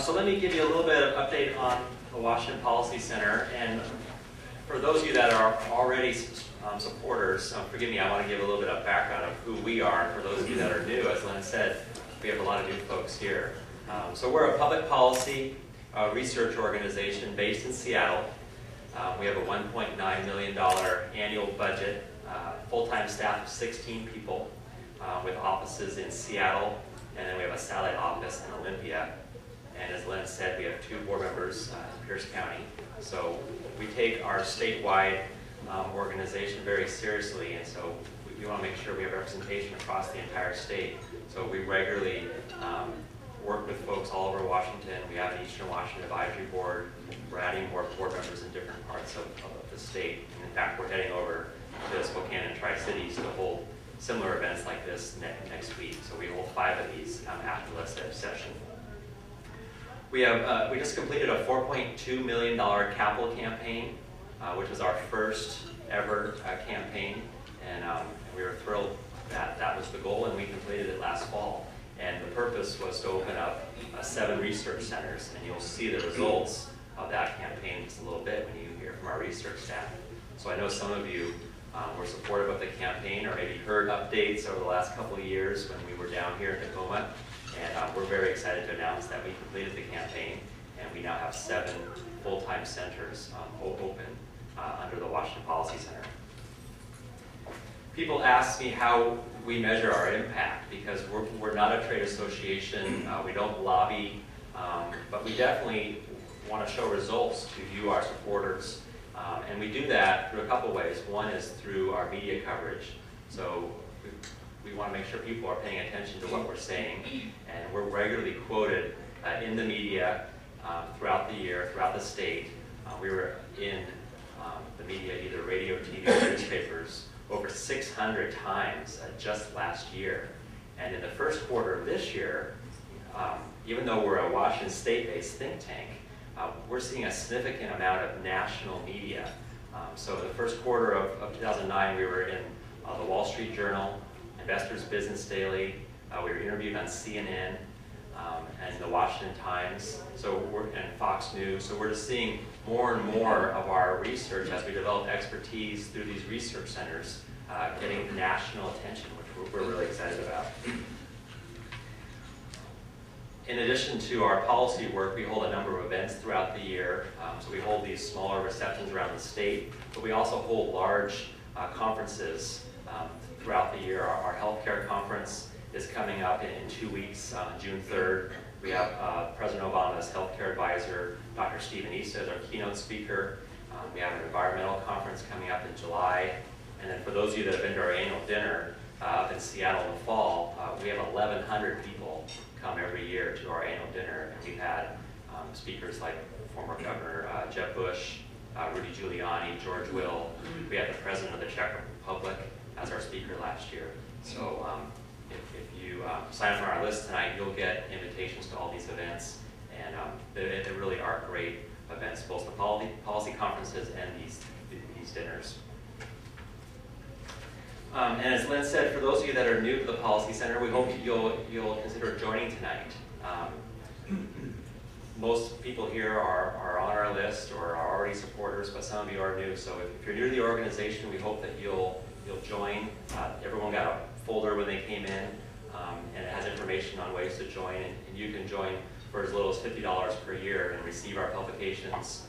So let me give you a little bit of update on the Washington Policy Center. And for those of you that are already supporters, forgive me, I want to give a little bit of background of who we are. For those of you that are new, as Lynn said, we have a lot of new folks here. So we're a public policy research organization based in Seattle. We have a $1.9 million annual budget, full-time staff of 16 people with offices in Seattle, and then we have a satellite office in Olympia. And as Lynn said, we have 2 board members in Pierce County. So we take our statewide organization very seriously, and so we want to make sure we have representation across the entire state. So we regularly work with folks all over Washington. We have an Eastern Washington Advisory Board. We're adding more board members in different parts of the state. And in fact, we're heading over to Spokane and Tri-Cities to hold similar events like this next week. So we hold 5 of these after the legislative session. We just completed a $4.2 million capital campaign, which was our first ever campaign, and we were thrilled that that was the goal, and we completed it last fall. And the purpose was to open up 7 research centers, and you'll see the results of that campaign just a little bit when you hear from our research staff. So I know some of you were supportive of the campaign, or maybe heard updates over the last couple of years when we were down here in Tacoma. And we're very excited to announce that we completed the campaign, and we now have 7 full-time centers open under the Washington Policy Center. People ask me how we measure our impact, because we're not a trade association, we don't lobby, but we definitely want to show results to you, our supporters. And we do that through a couple ways. One is through our media coverage. So we want to make sure people are paying attention to what we're saying, and we're regularly quoted in the media throughout the year, throughout the state. We were in the media, either radio, TV, or newspapers, over 600 times just last year. And in the first quarter of this year, even though we're a Washington state-based think tank, we're seeing a significant amount of national media. So the first quarter of 2009, we were in the Wall Street Journal, Investors Business Daily, we were interviewed on CNN and the Washington Times, and Fox News. So we're just seeing more and more of our research as we develop expertise through these research centers getting national attention, which we're really excited about. In addition to our policy work, we hold a number of events throughout the year. So we hold these smaller receptions around the state, but we also hold large conferences throughout the year. Our healthcare conference is coming up in 2 weeks, June 3rd. We have President Obama's healthcare advisor, Dr. Stephen Issa, as our keynote speaker. We have an environmental conference coming up in July. And then for those of you that have been to our annual dinner up in Seattle in the fall, we have 1,100 people come every year to our annual dinner. And we've had speakers like former Governor Jeb Bush, Rudy Giuliani, George Will. We had the President of the Czech Republic as our speaker last year. So if you sign up on our list tonight, you'll get invitations to all these events. And they really are great events, both the policy conferences and these dinners. And as Lynn said, for those of you that are new to the Policy Center, we hope you'll consider joining tonight. Most people here are on our list or are already supporters, but some of you are new. So if you're new to the organization, we hope that you'll join. Everyone got a folder when they came in, and it has information on ways to join. And you can join for as little as $50 per year and receive our publications,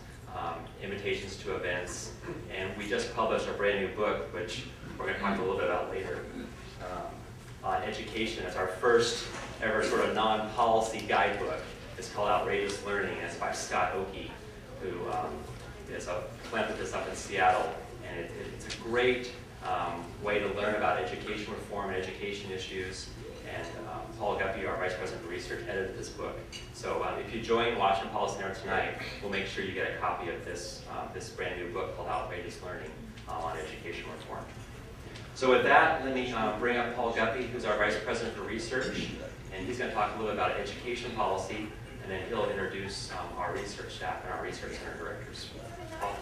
invitations to events. And we just published a brand new book, which we're going to talk a little bit about later, on education. It's our first ever sort of non-policy guidebook. It's called Outrageous Learning, and it's by Scott Oakey, who is a philanthropist up in Seattle. And it's a great way to learn about education reform and education issues. And Paul Guppy, our Vice President for Research, edited this book. So if you join Washington Policy Center tonight, we'll make sure you get a copy of this brand new book called Outrageous Learning on education reform. So with that, let me bring up Paul Guppy, who's our Vice President for Research, and he's going to talk a little bit about education policy, and then he'll introduce our research staff and our research center directors. Paul.